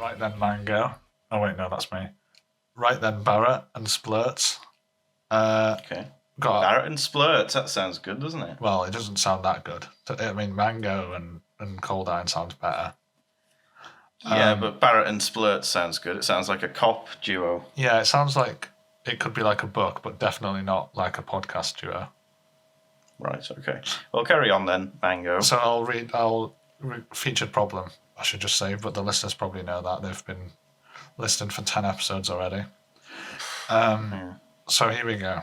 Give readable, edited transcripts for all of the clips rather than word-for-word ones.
Right then, Mango. Oh, wait, no, that's me. Right then, Barrett and Splurtz. Okay. Barrett and Splurtz, that sounds good, doesn't it? Well, it doesn't sound that good. I mean, Mango and Coulda sounds better. Yeah, but Barrett and Splurtz sounds good. It sounds like a cop duo. Yeah, it sounds like it could be like a book, but definitely not like a podcast duo. Right, okay. Well, carry on then, Mango. So featured problem, I should just say, but the listeners probably know that. They've been listening for 10 episodes already. So here we go.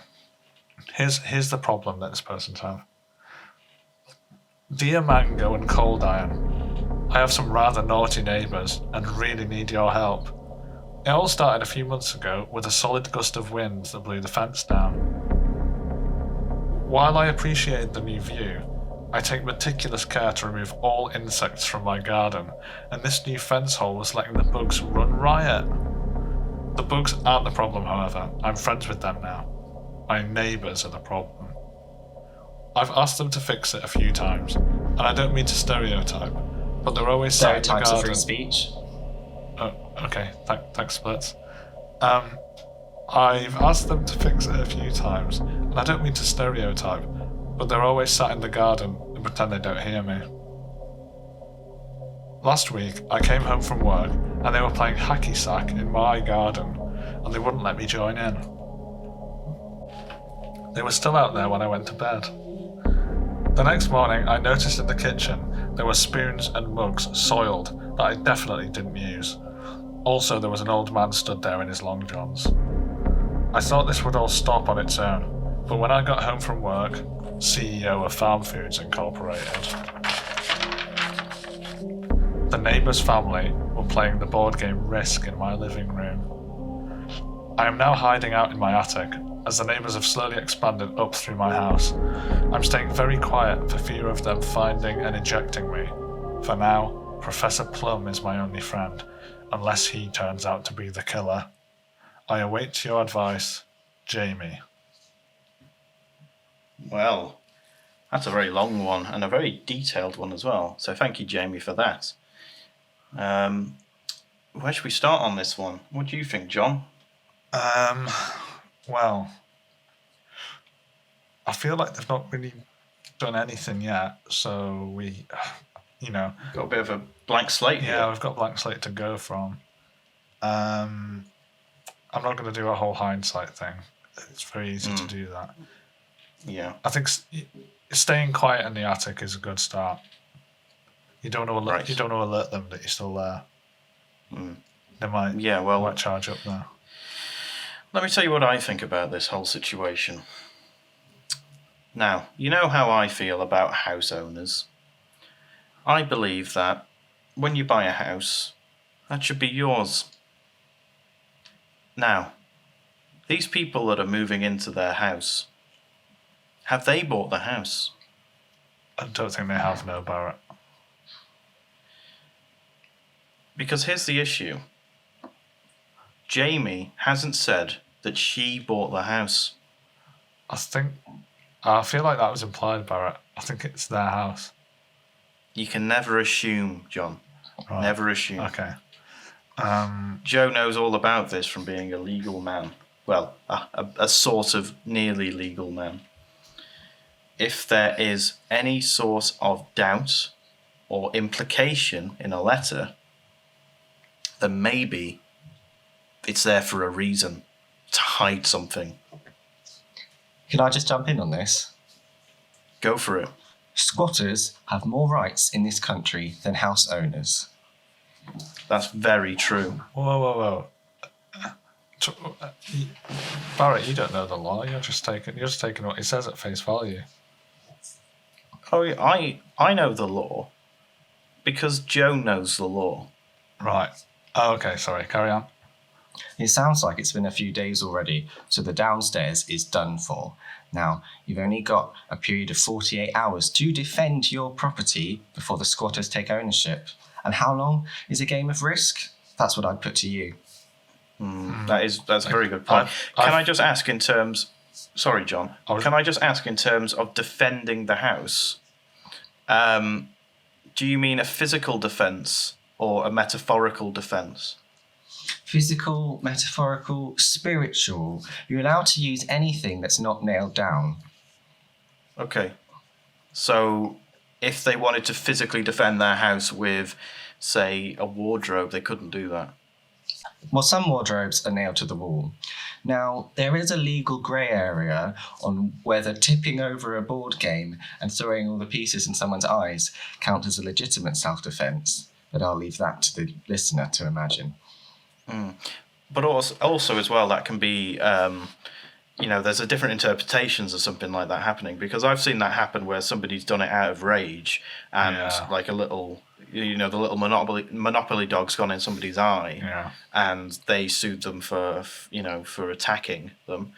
Here's the problem that this person's have. Dear Mango and Cold Iron, I have some rather naughty neighbours and really need your help. It all started a few months ago with a solid gust of wind that blew the fence down. While I appreciated the new view, I take meticulous care to remove all insects from my garden, and this new fence hole was letting the bugs run riot. The bugs aren't the problem, however. I'm friends with them now. My neighbours are the problem. I've asked them to fix it a few times, and I don't mean to stereotype, but they're always sat in the garden. Stereotypes of free speech. Oh, okay. Thanks, Splurtz. I've asked them to fix it a few times, and I don't mean to stereotype, but they're always sat in the garden and pretend they don't hear me. Last week, I came home from work, and they were playing hacky sack in my garden, and they wouldn't let me join in. They were still out there when I went to bed. The next morning, I noticed in the kitchen there were spoons and mugs soiled that I definitely didn't use. Also, there was an old man stood there in his long johns. I thought this would all stop on its own, but when I got home from work, CEO of Farm Foods Incorporated, the neighbours' family were playing the board game Risk in my living room. I am now hiding out in my attic, as the neighbours have slowly expanded up through my house. I'm staying very quiet for fear of them finding and ejecting me. For now, Professor Plum is my only friend, unless he turns out to be the killer. I await your advice, Jamie. Well, that's a very long one and a very detailed one as well. So thank you, Jamie, for that. Where should we start on this one? What do you think, John? Well, I feel like they've not really done anything yet, so we, got a bit of a blank slate here. Yeah, we've got a blank slate to go from. I'm not going to do a whole hindsight thing. It's very easy to do that. Yeah. I think staying quiet in the attic is a good start. You don't want to alert, You don't want to alert them that you're still there. They might charge up there. Let me tell you what I think about this whole situation. Now, you know how I feel about house owners. I believe that when you buy a house, that should be yours. Now, these people that are moving into their house, have they bought the house? I don't think they have, no, Barrett. Because here's the issue. Jamie hasn't said that she bought the house. I feel like that was implied, Barrett. I think it's their house. You can never assume, John. Right. Never assume. Okay. Joe knows all about this from being a legal man. Well, a sort of nearly legal man. If there is any sort of doubt or implication in a letter, then maybe it's there for a reason, to hide something. Can I just jump in on this? Go for it. Squatters have more rights in this country than house owners. That's very true. Whoa. Barrett, you don't know the law. You're just taking what he says at face value. Oh, yeah, I know the law because Joe knows the law. Right. Oh, okay. Sorry. Carry on. It sounds like it's been a few days already, so the downstairs is done for. Now, you've only got a period of 48 hours to defend your property before the squatters take ownership. And how long is a game of Risk? That's what I'd put to you. That's a very good point. Can I just ask in terms... Sorry, John. Can I just ask in terms of defending the house? Do you mean a physical defence or a metaphorical defense? Physical, metaphorical, spiritual. You're allowed to use anything that's not nailed down. Okay. So if they wanted to physically defend their house with, say, a wardrobe, they couldn't do that. Well, some wardrobes are nailed to the wall. Now, there is a legal grey area on whether tipping over a board game and throwing all the pieces in someone's eyes count as a legitimate self-defence, but I'll leave that to the listener to imagine. But also as well, that can be, there's a different interpretations of something like that happening, because I've seen that happen where somebody's done it out of rage and like a little, the little Monopoly dog's gone in somebody's eye and they sued them for attacking them.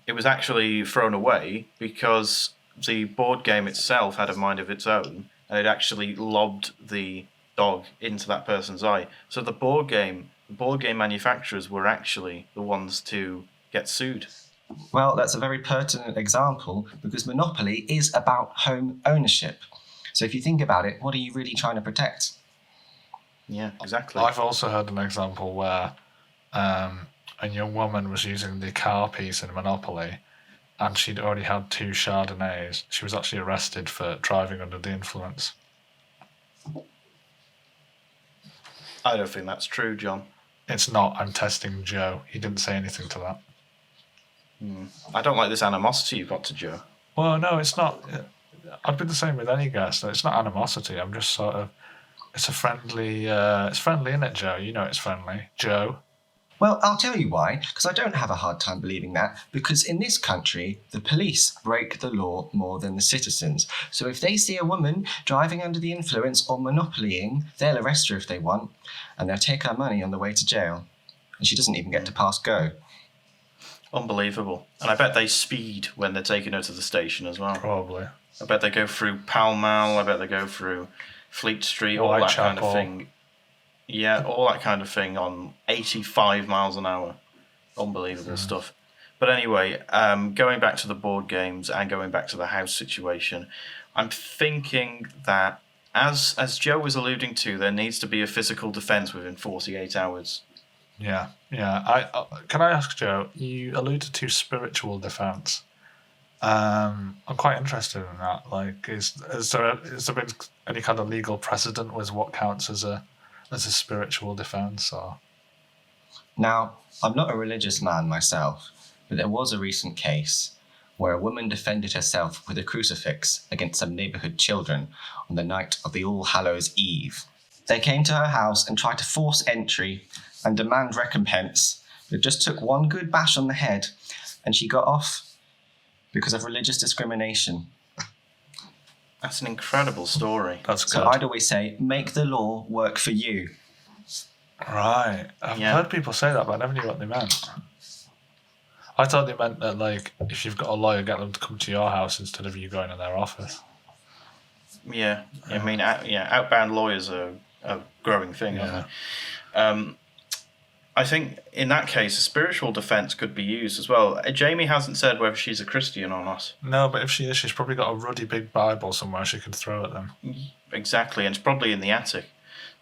It was actually thrown away because the board game itself had a mind of its own and it actually lobbed the dog into that person's eye. So the board game manufacturers were actually the ones to get sued. Well, that's a very pertinent example because Monopoly is about home ownership. So if you think about it, what are you really trying to protect? Yeah, exactly. I've also heard an example where a young woman was using the car piece in Monopoly and she'd already had 2 Chardonnays. She was actually arrested for driving under the influence. I don't think that's true, John. It's not. I'm testing Joe. He didn't say anything to that. I don't like this animosity you've got to Joe. Well, no, it's not. I'd be the same with any guest. It's not animosity. I'm just sort of. It's a friendly. It's friendly, isn't it, Joe? You know it's friendly, Joe. Well, I'll tell you why, because I don't have a hard time believing that, because in this country, the police break the law more than the citizens. So if they see a woman driving under the influence or monopolying, they'll arrest her if they want, and they'll take her money on the way to jail. And she doesn't even get to pass go. Unbelievable. And I bet they speed when they're taking her to the station as well. Probably. I bet they go through Pall Mall, I bet they go through Fleet Street, all that kind of thing. Yeah, all that kind of thing on 85 miles an hour. Unbelievable stuff. But anyway, going back to the board games and going back to the house situation, I'm thinking that, as Joe was alluding to, there needs to be a physical defence within 48 hours. Yeah. Can I ask, Joe, you alluded to spiritual defence. I'm quite interested in that. Like, is there been any kind of legal precedent with what counts as a spiritual defence? Or Now, I'm not a religious man myself, but there was a recent case where a woman defended herself with a crucifix against some neighbourhood children on the night of the All Hallows Eve. They came to her house and tried to force entry and demand recompense. It just took one good bash on the head and she got off because of religious discrimination. That's an incredible story. That's good. So I'd always say, make the law work for you. Right. I've heard people say that, but I never knew what they meant. I thought they meant that, like, if you've got a lawyer, get them to come to your house instead of you going to their office. Yeah. I mean, outbound lawyers are a growing thing, aren't they? I think in that case, a spiritual defence could be used as well. Jamie hasn't said whether she's a Christian or not. No, but if she is, she's probably got a ruddy big Bible somewhere she could throw at them. Exactly, and it's probably in the attic.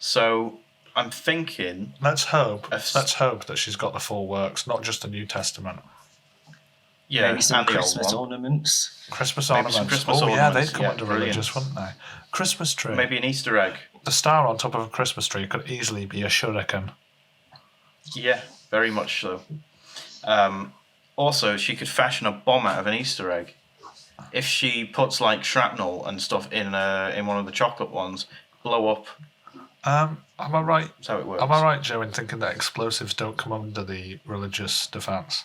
So I'm thinking... Let's hope that she's got the full works, not just the New Testament. Yeah, maybe some Christmas ornaments. Christmas ornaments. Yeah, they'd come under religious, wouldn't they? Christmas tree. Maybe an Easter egg. The star on top of a Christmas tree could easily be a shuriken. Yeah, very much so. Also, she could fashion a bomb out of an Easter egg. If she puts like shrapnel and stuff in one of the chocolate ones, blow up. Am I right? That's how it works. Am I right, Joe, in thinking that explosives don't come under the religious defence?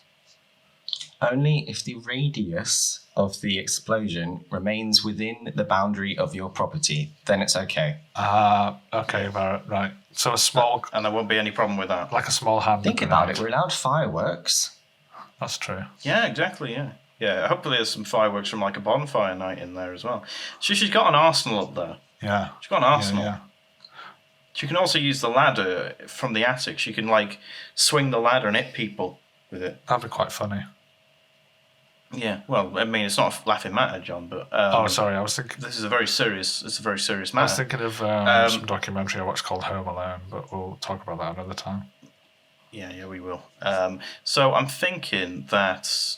Only if the radius of the explosion remains within the boundary of your property, then it's okay. Okay, Barrett, right. So a small... And there won't be any problem with that. Like a small hand Think grenade. about it, we're allowed fireworks. That's true. Yeah, exactly, yeah. Yeah, hopefully there's some fireworks from like a bonfire night in there as well. So she's got an arsenal up there. Yeah. She's got an arsenal. Yeah. She can also use the ladder from the attic. She can like swing the ladder and hit people with it. That'd be quite funny. Yeah, well, I mean, it's not a laughing matter, John, but Oh, sorry, I was thinking. this is a very serious. It's a very serious I was matter. thinking of some documentary I watched called Home Alone, but we'll talk about that another time. Yeah, we will. So I'm thinking that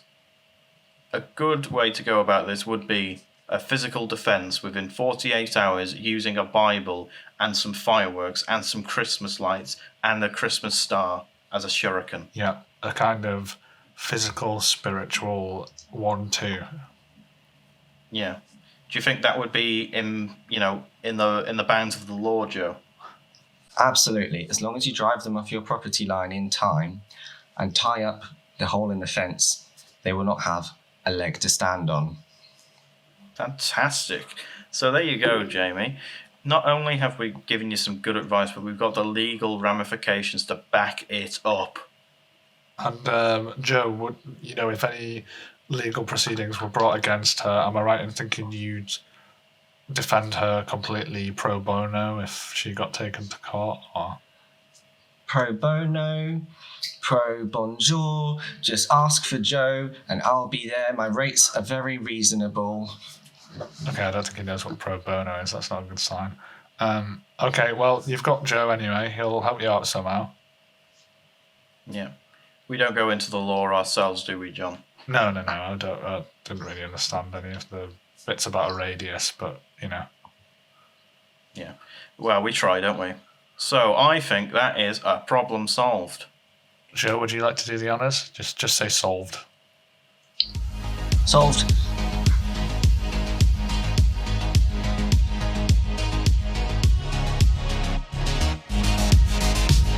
a good way to go about this would be a physical defense within 48 hours using a Bible and some fireworks and some Christmas lights and a Christmas star as a shuriken. Yeah, a kind of physical, spiritual 1-2. Yeah. Do you think that would be in the bounds of the law, Joe? Absolutely. As long as you drive them off your property line in time and tie up the hole in the fence, they will not have a leg to stand on. Fantastic. So there you go, Jamie. Not only have we given you some good advice, but we've got the legal ramifications to back it up. And Joe, if any legal proceedings were brought against her, am I right in thinking you'd defend her completely pro bono if she got taken to court? Or Pro bono, pro bonjour, just ask for Joe and I'll be there. My rates are very reasonable. Okay, I don't think he knows what pro bono is. That's not a good sign. Okay, well, you've got Joe anyway. He'll help you out somehow. Yeah. We don't go into the law ourselves, do we, John? No. I didn't really understand any of the bits about a radius, but, Yeah. Well, we try, don't we? So I think that is a problem solved. Joe, would you like to do the honours? Just say solved. Solved.